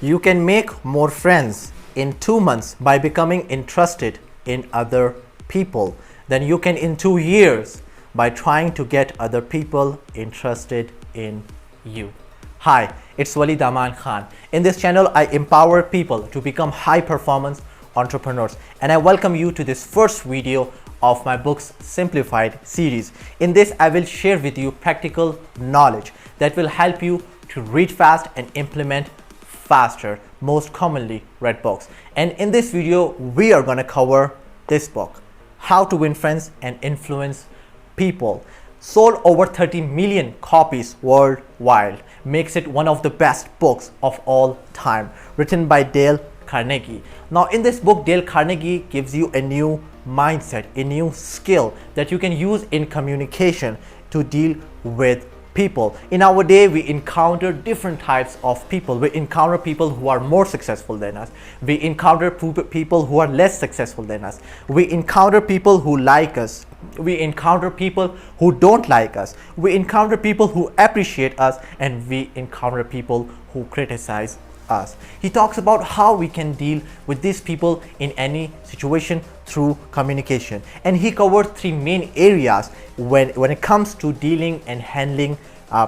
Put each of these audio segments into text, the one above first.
You can make more friends in 2 months by becoming interested in other people than you can in 2 years by trying to get other people interested in you. Hi, it's Walid Aman Khan. In this channel, I empower people to become high performance entrepreneurs, and I welcome you to this first video of my Books Simplified series. In this, I will share with you practical knowledge that will help you to read fast and implement faster, most commonly read books. And in this video, we are going to cover this book, How to Win Friends and Influence People. Sold over 30 million copies worldwide, makes it one of the best books of all time, written by Dale Carnegie. Now in this book, Dale Carnegie gives you a new mindset, a new skill that you can use in communication to deal with people. In our day, we encounter different types of people. We encounter people who are more successful than us. We encounter people who are less successful than us. We encounter people who like us. We encounter people who don't like us. We encounter people who appreciate us, and we encounter people who criticize us. He talks about how we can deal with these people in any situation through communication, and he covered 3 main areas when it comes to dealing and handling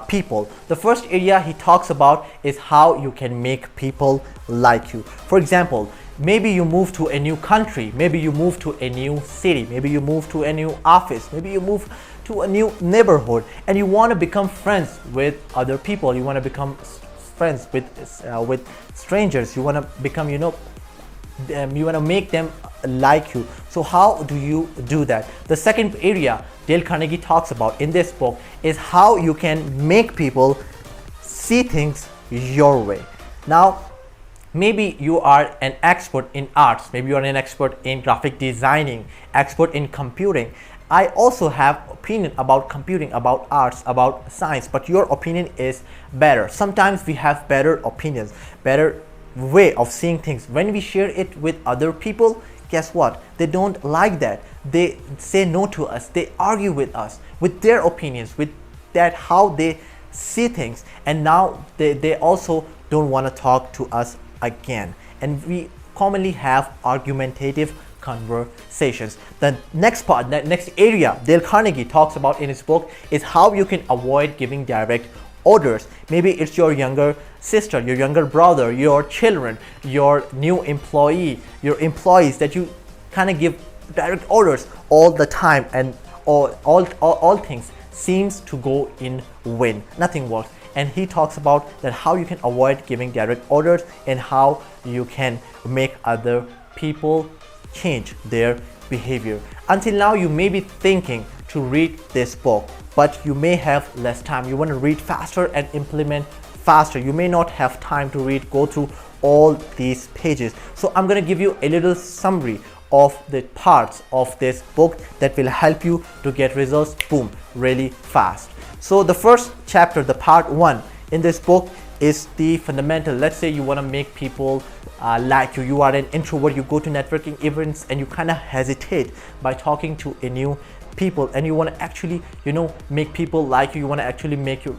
people. The first area he talks about is how you can make people like you. For example, maybe you move to a new country, maybe you move to a new city, maybe you move to a new office, maybe you move to a new neighborhood, and you want to become friends with other people. You want to become friends with strangers. You want to become, you want to make them like you. So how do you do that? The second area Dale Carnegie talks about in this book is how you can make people see things your way. Now, maybe you are an expert in arts, maybe you are an expert in graphic designing, expert in computing. I also have opinion about computing, about arts, about science, but your opinion is better. Sometimes we have better opinions, better way of seeing things. When we share it with other people, guess what? They don't like that. They say no to us. They argue with us, with their opinions, with that how they see things. And now they also don't want to talk to us again. And we commonly have argumentative conversations. The next part, the next area Dale Carnegie talks about in his book is how you can avoid giving direct orders. Maybe it's your younger sister, your younger brother, your children, your new employee, your employees that you kind of give direct orders all the time, and all things seems to go in win. Nothing works. And he talks about that how you can avoid giving direct orders and how you can make other people change their behavior. Until now, you may be thinking to read this book, but you may have less time. You want to read faster and implement faster. You may not have time to go through all these pages. So I'm going to give you a little summary of the parts of this book that will help you to get results, boom, really fast. So the first chapter, the part 1 in this book, is the fundamental. Let's say you want to make people like you. You are an introvert, you go to networking events and you kind of hesitate by talking to a new people, and you want to actually make people like you. You want to actually make you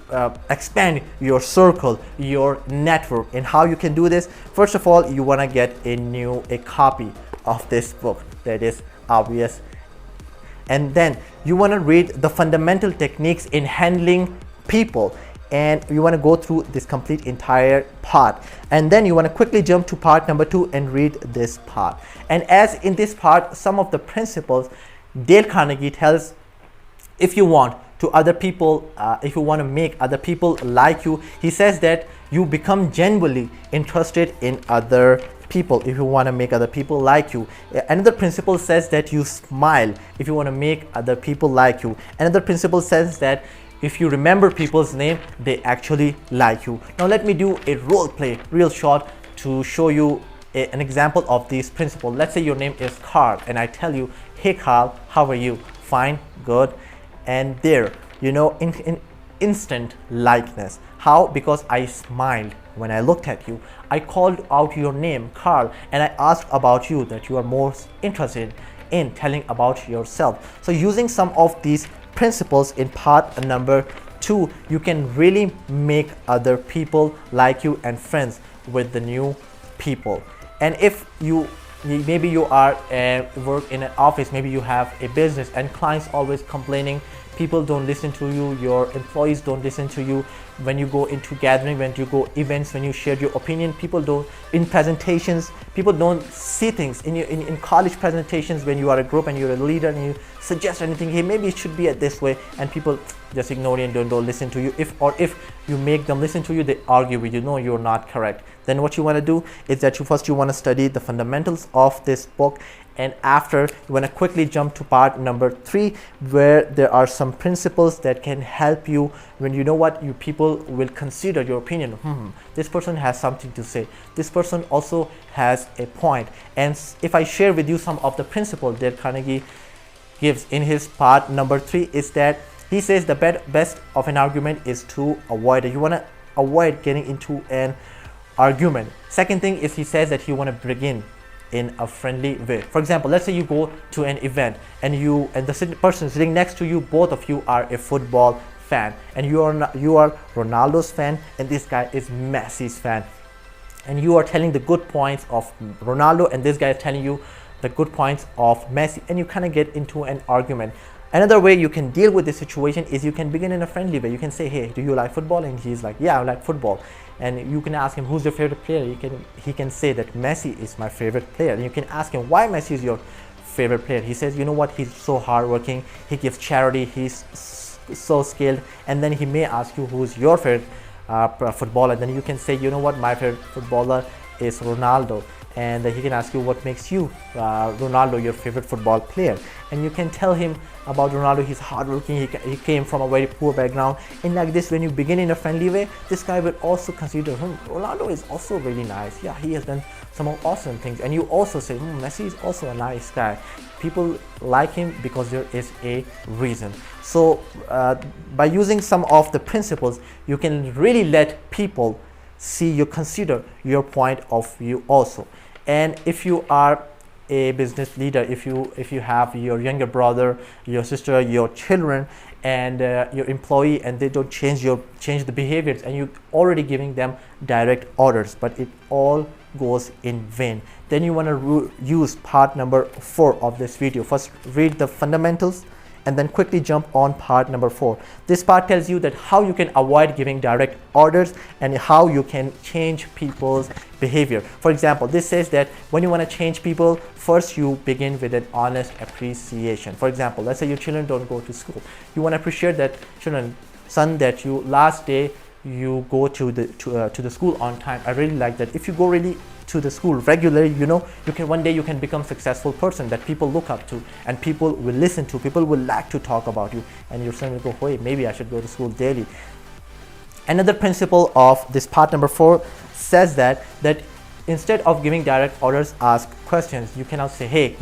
expand your circle, your network. And how you can do this? First of all, you want to get a copy of this book. That is obvious. And then you want to read the fundamental techniques in handling people, and you want to go through this complete entire part, and then you want to quickly jump to part number 2 and read this part. And as in this part, some of the principles Dale Carnegie tells, if you want to other people, if you want to make other people like you, he says that you become genuinely interested in other people if you want to make other people like you. Another principle says that you smile if you want to make other people like you. Another principle says that if you remember people's name, they actually like you. Now let me do a role play real short to show you an example of this principle. Let's say your name is Carl, and I tell you, hey Carl, how are you? Fine, good. And there, in instant likeness. How? Because I smiled when I looked at you. I called out your name, Carl, and I asked about you, that you are most interested in telling about yourself. So using some of these principles in part number 2, you can really make other people like you and friends with the new people. And if maybe you are work in an office, maybe you have a business and clients always complaining, people don't listen to you, your employees don't listen to you. When you go into gathering, when you go events, when you share your opinion, people don't, in presentations, people don't see things in college presentations. When you are a group and you're a leader and you suggest anything, hey, maybe it should be this way, and people just ignore you and don't listen to you. If you make them listen to you, they argue with you, no, you're not correct. Then what you want to do is that you want to study the fundamentals of this book, and after you want to quickly jump to part number 3, where there are some principles that can help you when you know what you people will consider your opinion. This person has something to say, this person also has a point. And if I share with you some of the principles that Carnegie gives in his part number 3, is that he says the best of an argument is to avoid it. You want to avoid getting into an argument. Second thing is he says that you want to begin in a friendly way. For example, let's say you go to an event and the person sitting next to you, both of you are a football fan, and you are Ronaldo's fan and this guy is Messi's fan, and you are telling the good points of Ronaldo and this guy is telling you the good points of Messi, and you kind of get into an argument. Another way you can deal with this situation is you can begin in a friendly way. You can say, hey, do you like football? And he's like, yeah, I like football. And you can ask him, who's your favorite player? He can say that Messi is my favorite player. And you can ask him, why Messi is your favorite player? He says, you know what, he's so hardworking, he gives charity, he's so skilled. And then he may ask you, who's your favorite footballer? Then you can say, you know what, my favorite footballer is Ronaldo. And he can ask you, what makes you Ronaldo your favorite football player? And you can tell him about Ronaldo. He's hardworking, he came from a very poor background. And like this, when you begin in a friendly way, this guy will also consider him, Ronaldo is also really nice, yeah, he has done some awesome things. And you also say, Messi is also a nice guy. People like him because there is a reason. So by using some of the principles, you can really let people see you, consider your point of view also. And if you are a business leader, if you have your younger brother, your sister, your children, and your employee, and they don't change the behaviors, and you're already giving them direct orders, but it all goes in vain, then you want to use part number 4 of this video. First read the fundamentals and then quickly jump on part number 4. This part tells you that how you can avoid giving direct orders and how you can change people's behavior. For example, this says that when you want to change people, first you begin with an honest appreciation. For example, let's say your children don't go to school. You want to appreciate that son, that you last day you go to the school on time. I really like that. If you go really to the school regularly, one day you can become successful person that people look up to and people will listen to, people will like to talk about you, and your son will go, hey, maybe I should go to school daily. Another principle of this part number 4 says that instead of giving direct orders, ask questions. You cannot say, hey,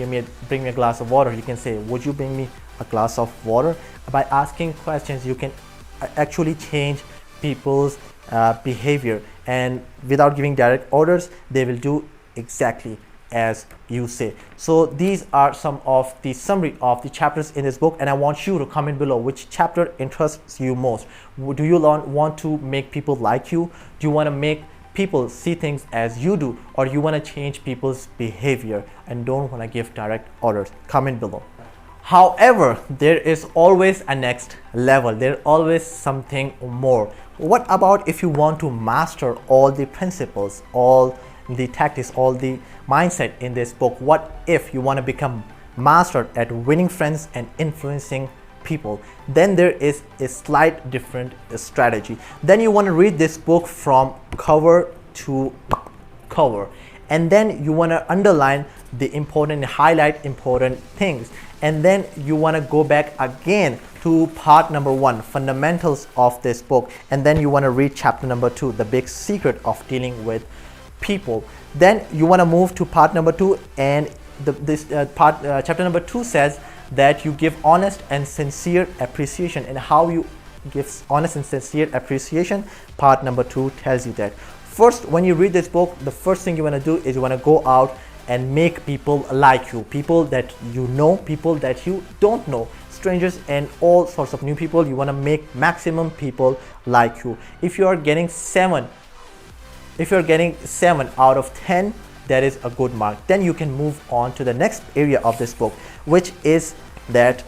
bring me a glass of water. You can say, would you bring me a glass of water? By asking questions, you can actually change people's behavior, and without giving direct orders, they will do exactly as you say. So these are some of the summary of the chapters in this book, and I want you to comment below which chapter interests you most. Do you want to make people like you? Do you want to make people see things as you do, or you want to change people's behavior and don't want to give direct orders? Comment below. However, there is always a next level. There's always something more. What about if you want to master all the principles, all the tactics, all the mindset in this book? What if you want to become master at winning friends and influencing people? Then there is a slight different strategy. Then you want to read this book from cover to cover, and then you want to underline the important, highlight important things, and then you want to go back again to part number 1, fundamentals of this book, and then you want to read chapter number 2, the big secret of dealing with people. Then you want to move to part number 2, and chapter number 2 says that you give honest and sincere appreciation. And how you give honest and sincere appreciation, part number 2 tells you that. First, when you read this book, the first thing you want to do is you want to go out and make people like you, people that you know, people that you don't know, strangers and all sorts of new people. You want to make maximum people like you. If you are getting 7 If you're getting 7 out of 10, that is a good mark. Then you can move on to the next area of this book, which is that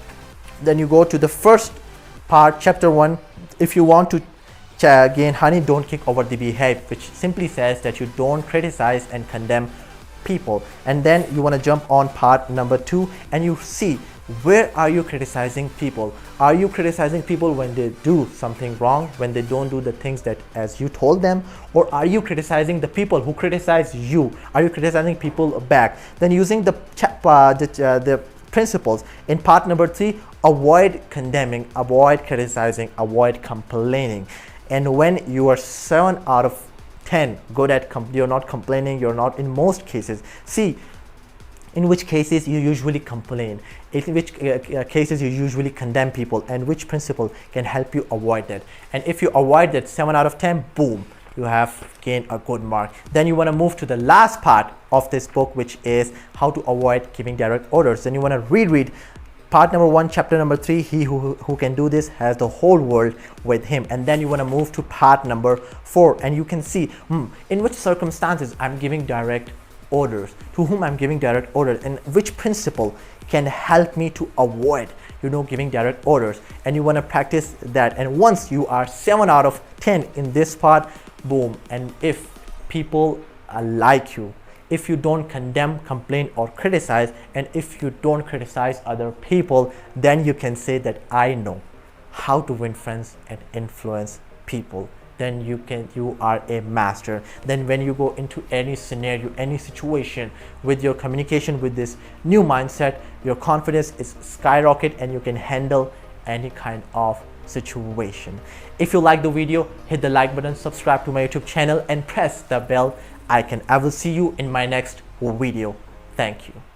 then you go to the first part, chapter 1. If you want to gain honey, don't kick over the beehive, which simply says that you don't criticize and condemn people. And then you want to jump on part number 2, and you see, where are you criticizing people? Are you criticizing people when they do something wrong, when they don't do the things that as you told them? Or are you criticizing the people who criticize you? Are you criticizing people back? Then using the principles in part number 3, avoid condemning, avoid criticizing, avoid complaining. And when you are 7 out of 10 good at you're not complaining, you're not in most cases. See, in which cases you usually complain, in which cases you usually condemn people, and which principle can help you avoid that. And if you avoid that 7 out of 10, boom, you have gained a good mark. Then you want to move to the last part of this book, which is how to avoid giving direct orders. Then you want to reread part number 1, chapter number 3. He who can do this has the whole world with him. And then you want to move to part number 4, and you can see in which circumstances I'm giving direct orders, to whom I'm giving direct orders, and which principle can help me to avoid giving direct orders. And you want to practice that. And once you are 7 out of 10 in this part, boom. And if people like you, if you don't condemn, complain, or criticize, and if you don't criticize other people, then you can say that I know how to win friends and influence people. Then you are a master. Then when you go into any scenario, any situation, with your communication with this new mindset, your confidence is skyrocket and you can handle any kind of situation. If you like the video, hit the like button, subscribe to my YouTube channel, and press the bell icon. I will see you in my next video. Thank you.